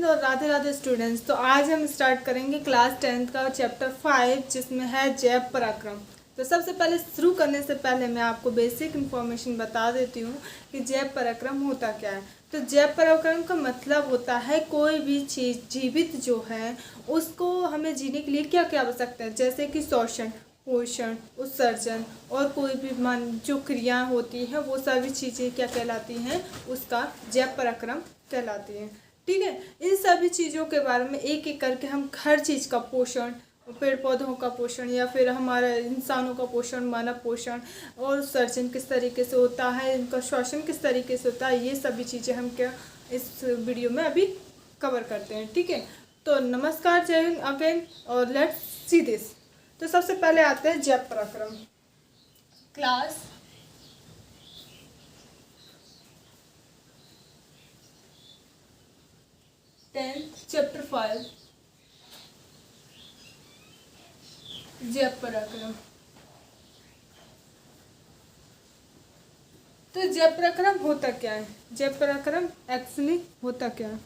हिंद और राधे राधे स्टूडेंट्स। तो आज हम स्टार्ट करेंगे क्लास 10th का चैप्टर 5 जिसमें है जैव पराक्रम। तो सबसे पहले शुरू करने से पहले मैं आपको बेसिक इन्फॉर्मेशन बता देती हूँ कि जैव पराक्रम होता क्या है। तो जैव पराक्रम का मतलब होता है कोई भी चीज़ जीवित जो है उसको हमें जीने के लिए क्या क्या आवश्यकता है, जैसे कि श्वसन, पोषण, उत्सर्जन और कोई भी मान जो क्रियाएं होती हैं वो सभी चीज़ें क्या कहलाती हैं, उसका जैव पराक्रम कहलाती हैं। ठीक है, इन सभी चीज़ों के बारे में एक एक करके हम हर चीज़ का पोषण, पेड़ पौधों का पोषण या फिर हमारे इंसानों का पोषण, मानव पोषण और उत्सर्जन किस तरीके से होता है, इनका श्वसन किस तरीके से होता है, ये सभी चीज़ें हम क्या इस वीडियो में अभी कवर करते हैं। ठीक है, तो नमस्कार, जय हिंद अगेन और लेट्स सी दिस। तो सबसे पहले आते हैं जैव पराक्रम। क्लास 10th चैप्टर 5 जैव पराक्रम। तो जैव पराक्रम होता क्या है, जैव पराक्रम एक्चुअली होता क्या है।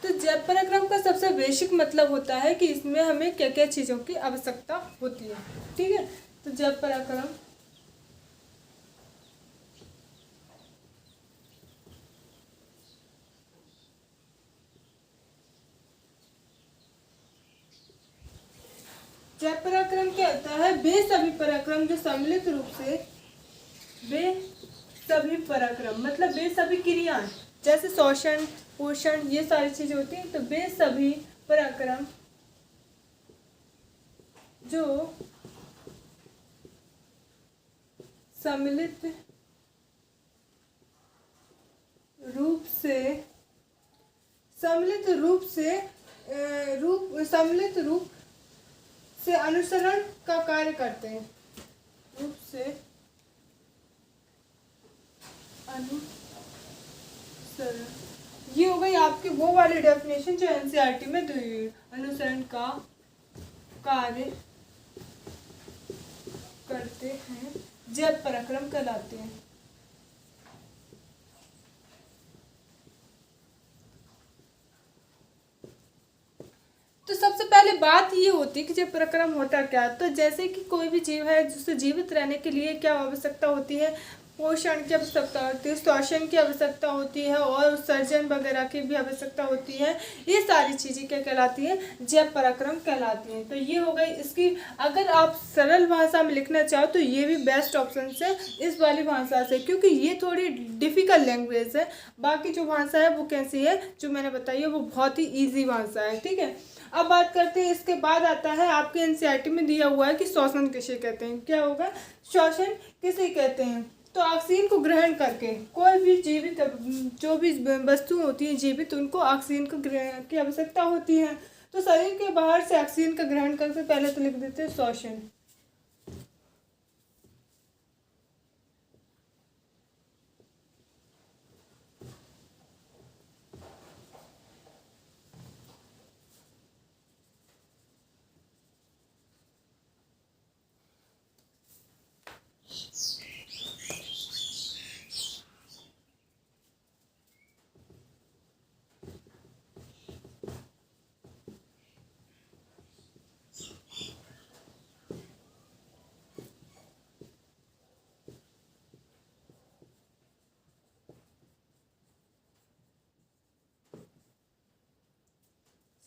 तो जैव पराक्रम का सबसे बेसिक मतलब होता है कि इसमें हमें क्या क्या चीज़ों की आवश्यकता होती है। ठीक है, तो जैव पराक्रम जैव पराक्रम क्या होता है, वे सभी पराक्रम जो सम्मिलित रूप से, वे सभी पराक्रम मतलब वे सभी क्रियाएं जैसे श्वसन, पोषण, ये सारी चीजें होती हैं। तो वे सभी पराक्रम जो सम्मिलित रूप से अनुसरण का कार्य करते हैं, रूप से अनुसरण। ये हो गई आपकी वो वाली डेफिनेशन जो एनसीईआरटी में दी हुई है, अनुसरण का कार्य करते हैं जैव पराक्रम कहलाते हैं। तो सबसे पहले बात ये होती है कि जब पराक्रम होता क्या। तो जैसे कि कोई भी जीव है जिससे जीवित रहने के लिए क्या आवश्यकता होती है, पोषण की आवश्यकता होती है, श्वसन की आवश्यकता होती है और उत्सर्जन वगैरह की भी आवश्यकता होती है। ये सारी चीज़ें क्या कहलाती हैं, जैव पराक्रम कहलाती हैं। तो ये हो गई इसकी, अगर आप सरल भाषा में लिखना चाहो तो ये भी बेस्ट ऑप्शन है इस वाली भाषा से, क्योंकि ये थोड़ी डिफ़िकल्ट लैंग्वेज है। बाकी जो भाषा है वो कैसी है जो मैंने बताई है वो बहुत ही ईजी भाषा है। ठीक है, अब बात करते हैं, इसके बाद आता है आपके एनसीईआरटी में दिया हुआ है कि श्वसन किसे कहते हैं। क्या होगा, श्वसन किसे कहते हैं। तो ऑक्सीजन को ग्रहण करके कोई भी जीवित जो भी वस्तु होती है जीवित, उनको ऑक्सीजन को ग्रहण की आवश्यकता होती है। तो शरीर के बाहर से ऑक्सीजन का ग्रहण करके पहले तो लिख देते हैं श्वसन।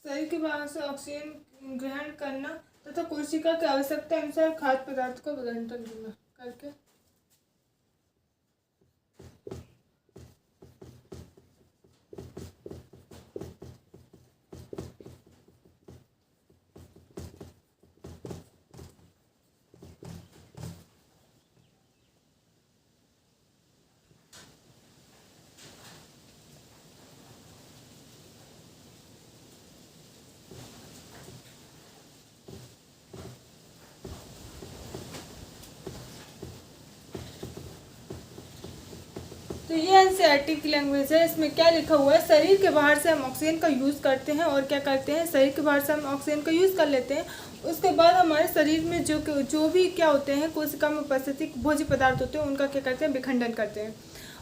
शरीर के बाहर से ऑक्सीजन ग्रहण करना तथा कोशिका की आवश्यकता अनुसार खाद्य पदार्थ को विघटन करके तो ये एनसीईआरटी की लैंग्वेज है। इसमें क्या लिखा हुआ है, शरीर के बाहर से हम ऑक्सीजन का यूज़ करते हैं और क्या करते हैं, शरीर के बाहर से हम ऑक्सीजन का यूज़ कर लेते हैं। उसके बाद हमारे शरीर में जो भी क्या होते हैं, कोशिका में उपस्थित भोज्य पदार्थ होते हैं, उनका क्या करते हैं, विखंडन करते हैं।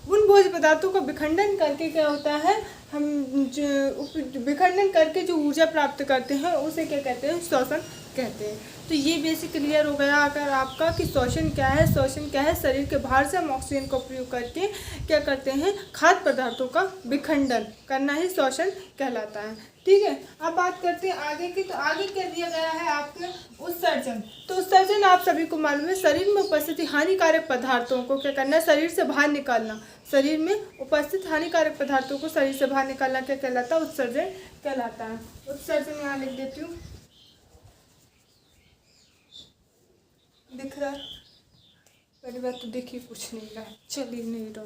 उन भोज्य पदार्थों का विखंडन करके क्या होता है, हम जो विखंडन करके जो ऊर्जा प्राप्त करते हैं उसे क्या कहते हैं, श्वसन कहते हैं। तो ये बेसिक क्लियर हो गया अगर आपका कि श्वसन क्या है। श्वसन क्या है, शरीर के बाहर से हम ऑक्सीजन का प्रयोग करके क्या करते हैं, खाद्य पदार्थों का विखंडन करना ही श्वसन कहलाता है। ठीक है, अब बात करते हैं आगे की। तो आगे क्या दिया गया है आपके, उत्सर्जन। तो उत्सर्जन आप सभी को मालूम है, शरीर में उपस्थित हानिकारक पदार्थों को क्या करना है, शरीर से बाहर निकालना। शरीर में उपस्थित हानिकारक पदार्थों को शरीर से बाहर निकालना क्या कहलाता है, उत्सर्जन कहलाता है। उत्सर्जन यहाँ लिख देती हूँ, दिख रहा है, पहली बात तो देखिए कुछ नहीं रहा, चलिए नहीं रहा।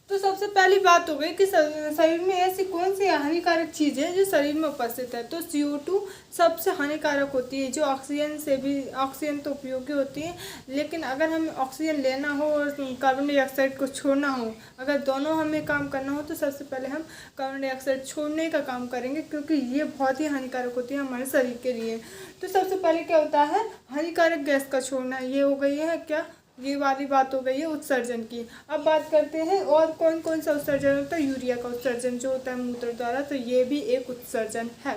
तो सबसे पहली बात हो गई कि शरीर में ऐसी कौन सी हानिकारक चीज़ है जो शरीर में उपस्थित है। तो CO2 सबसे हानिकारक होती है, जो ऑक्सीजन से भी, ऑक्सीजन तो उपयोगी होती है, लेकिन अगर हमें ऑक्सीजन लेना हो और कार्बन डाइऑक्साइड को छोड़ना हो, अगर दोनों हमें काम करना हो तो सबसे पहले हम कार्बन डाइऑक्साइड छोड़ने का काम करेंगे, क्योंकि ये बहुत ही हानिकारक होती है हमारे शरीर के लिए। तो सबसे पहले क्या होता है, हानिकारक गैस का छोड़ना। ये हो गई है क्या, ये वाली बात हो गई है उत्सर्जन की। अब बात करते हैं और कौन कौन सा उत्सर्जन होता है। यूरिया का उत्सर्जन जो होता है मूत्र द्वारा, तो ये भी एक उत्सर्जन है।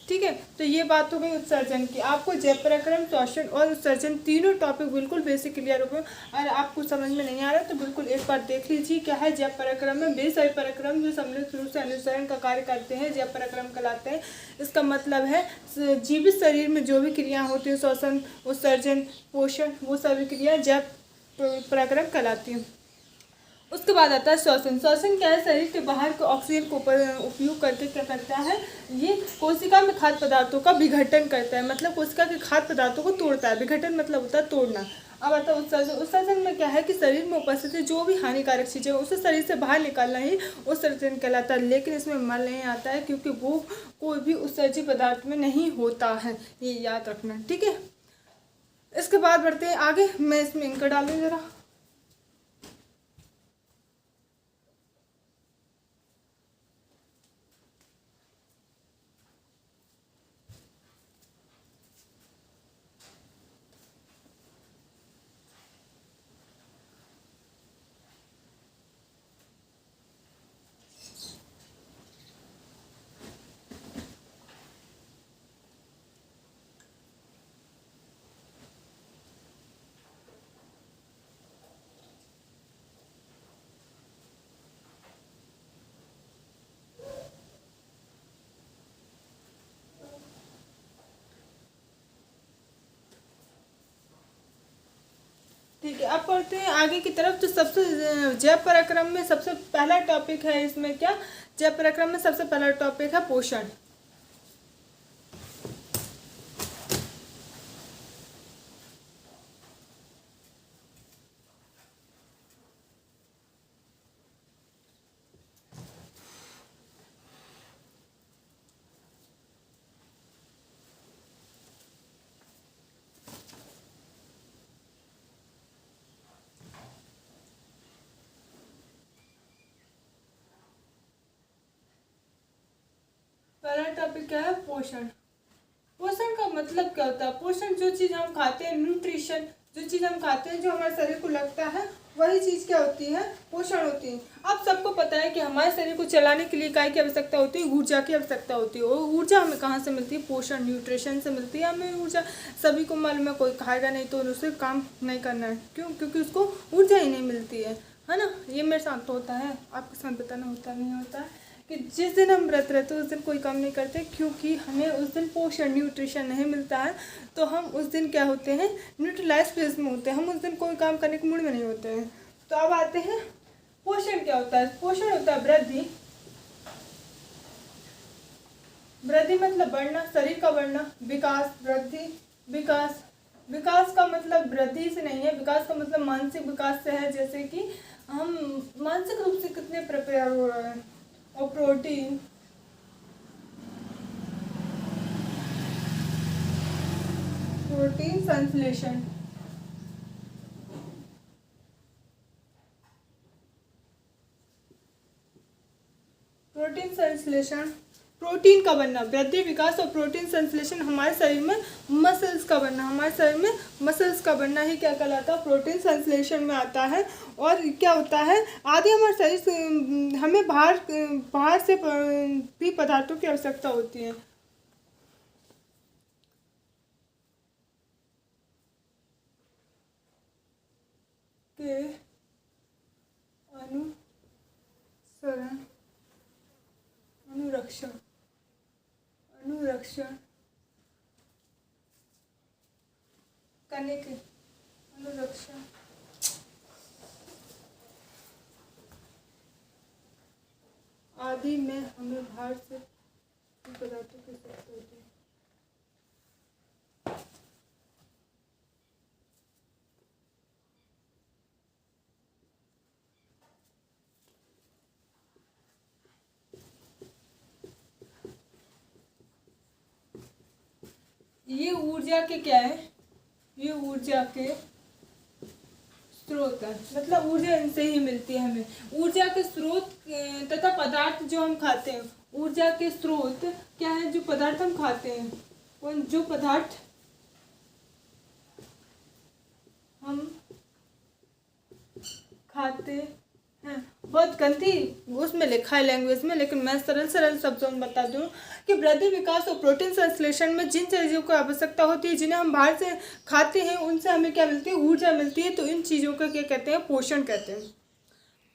ठीक है, तो ये बात हो गई उत्सर्जन की। आपको जैव पराक्रम, श्वसन और उत्सर्जन तीनों टॉपिक बिल्कुल बेसिक क्लियर हो गए। अगर आपको समझ में नहीं आ रहा तो बिल्कुल एक बार देख लीजिए क्या है जैव पराक्रम में। वे सभी पराक्रम जो सम्मिलित रूप से अनुसरण का कार्य करते हैं जैव पराक्रम कहलाते हैं। इसका मतलब है जीवित शरीर में जो भी क्रियाएं होती हैं, श्वसन, उत्सर्जन, पोषण, वो सभी क्रिया जैव पराक्रम कहलाती है। उसके बाद आता है श्वसन। श्वसन क्या है, शरीर के बाहर के ऑक्सीजन को उपयोग करके क्या करता है, ये कोशिका में खाद्य पदार्थों का विघटन करता है, मतलब कोशिका के खाद्य पदार्थों को तोड़ता है। विघटन मतलब होता है तोड़ना। अब आता है उत्सर्जन। उत्सर्जन में क्या है कि शरीर में उपस्थित जो भी हानिकारक चीज़ें उसे शरीर से बाहर निकालना ही उत्सर्जन कहलाता है, लेकिन इसमें मल नहीं आता है क्योंकि वो कोई भी उत्सर्जित पदार्थ में नहीं होता है, ये याद रखना। ठीक है, इसके बाद बढ़ते हैं आगे। मैं इसमें इंक डालूँ जरा। ठीक है, अब पढ़ते हैं आगे की तरफ। तो सबसे जैव पराक्रम में सबसे पहला टॉपिक है, इसमें क्या, जैव पराक्रम में सबसे पहला टॉपिक है पोषण। पहला टॉपिक क्या है, पोषण। पोषण का मतलब क्या होता है, पोषण जो चीज़ हम खाते हैं, न्यूट्रिशन, जो चीज़ हम खाते हैं जो हमारे शरीर को लगता है वही चीज़ क्या होती है, पोषण होती है। अब सबको पता है कि हमारे शरीर को चलाने के लिए काय की आवश्यकता होती है, ऊर्जा की आवश्यकता होती है। और ऊर्जा हमें कहाँ से मिलती है, पोषण, न्यूट्रिशन से मिलती है हमें ऊर्जा। सभी को मालूम है, कोई खाएगा नहीं तो उसे काम नहीं करना है, क्यों, क्योंकि उसको ऊर्जा ही नहीं मिलती है ना। ये मेरे साथ तो होता है, आपके साथ बताना होता नहीं होता है। कि जिस दिन हम व्रत रहते हैं उस दिन कोई काम नहीं करते, क्योंकि हमें उस दिन पोषण न्यूट्रिशन नहीं मिलता है। तो हम उस दिन क्या होते हैं, न्यूट्रलाइज फेज में होते हैं, हम उस दिन कोई काम करने के मूड में नहीं होते हैं। तो अब आते हैं पोषण क्या होता है। पोषण होता है वृद्धि। वृद्धि मतलब बढ़ना, शरीर का बढ़ना। विकास, वृद्धि, विकास। विकास का मतलब वृद्धि से नहीं है, विकास का मतलब मानसिक विकास से है, जैसे कि हम मानसिक रूप से कितने प्रिपेयर हो रहे हैं। और प्रोटीन, प्रोटीन संश्लेषण। प्रोटीन संश्लेषण, प्रोटीन का बनना, वृद्धि, विकास और प्रोटीन संश्लेषण हमारे शरीर में मसल्स का बनना, हमारे शरीर में मसल्स का बनना ही क्या कहलाता है, प्रोटीन संश्लेषण में आता है। और क्या होता है, आदि हमारे शरीर से हमें बाहर से भी पदार्थों की आवश्यकता होती है। के अनुसरण, अनुरक्षण, अनुरक्षण करने के, अनुरक्षण आदि में हमें बाहर से पदार्थों की आवश्यकता होती है। ये ऊर्जा के क्या है, ये ऊर्जा के स्रोत है, मतलब ऊर्जा इनसे ही मिलती है हमें। ऊर्जा के स्रोत तथा पदार्थ जो हम खाते हैं, ऊर्जा के स्रोत क्या है, जो पदार्थ हम खाते हैं, कौन, जो पदार्थ हम खाते हैं। बहुत गंदी उसमें लिखा है लैंग्वेज में, लेकिन मैं सरल शब्दों में बता दूं कि वृद्धि, विकास और प्रोटीन संश्लेषण में जिन चीज़ों को आवश्यकता होती है, जिन्हें हम बाहर से खाते हैं, उनसे हमें क्या मिलती है, ऊर्जा मिलती है। तो इन चीज़ों को क्या कहते हैं, पोषण कहते हैं।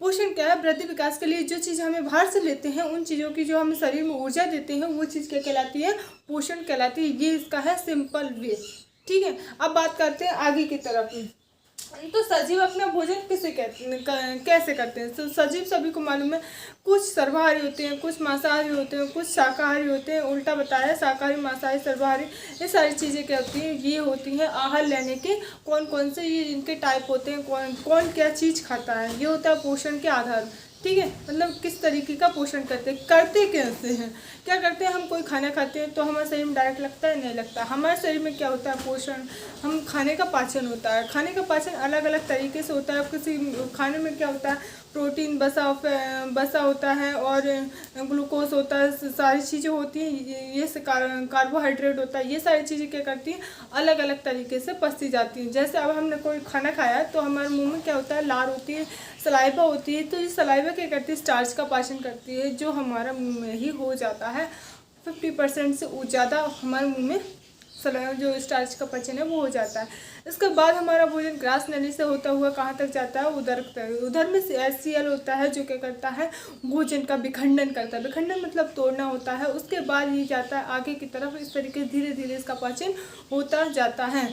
पोषण क्या है, वृद्धि विकास के लिए जो चीज़ हमें बाहर से लेते हैं, उन चीज़ों की जो हमें शरीर में ऊर्जा देते हैं, वो चीज़ क्या कहलाती है, पोषण कहलाती है। ये इसका है सिंपल वे। ठीक है, अब बात करते हैं आगे की तरफ। तो सजीव अपना भोजन किसे कैसे करते हैं। तो सजीव सभी को मालूम है, कुछ सर्वाहारी होते हैं, कुछ मांसाहारी होते हैं, कुछ शाकाहारी होते हैं। उल्टा बताया, शाकाहारी, मांसाहारी, सर्वाहारी, ये सारी चीज़ें क्या होती हैं, ये होती हैं आहार लेने के कौन कौन से ये इनके टाइप होते हैं, कौन कौन क्या चीज़ खाता है। ये होता है पोषण के आधार। ठीक है, मतलब किस तरीके का पोषण करते कैसे हैं, क्या करते हैं। हम कोई खाना खाते हैं तो हमारे शरीर में डायरेक्ट लगता है, नहीं लगता। हमारे शरीर में क्या होता है, पोषण, हम खाने का पाचन होता है। खाने का पाचन अलग अलग तरीके से होता है। किसी खाने में क्या होता है, प्रोटीन बसा होता है और ग्लूकोज होता है, सारी चीज़ें होती हैं। ये कार्बोहाइड्रेट होता है। ये सारी चीज़ें क्या करती हैं, अलग अलग तरीके से पचती जाती हैं। जैसे अब हमने कोई खाना खाया तो हमारे मुंह में क्या होता है, लार होती है, सलाइवा होती है। तो ये सलाइवा क्या करती है, स्टार्च का पाचन करती है, जो हमारा मुंह में ही हो जाता है। 50% से ज़्यादा हमारे मुंह में जो स्टार्च का पाचन है वो हो जाता है। इसके बाद हमारा भोजन ग्रास नली से होता हुआ कहाँ तक जाता है, उदर तक। उधर में HCl होता है, जो क्या करता है, भोजन का विखंडन करता है। विखंडन मतलब तोड़ना होता है। उसके बाद ये जाता है आगे की तरफ। इस तरीके से धीरे धीरे इसका पाचन होता जाता है।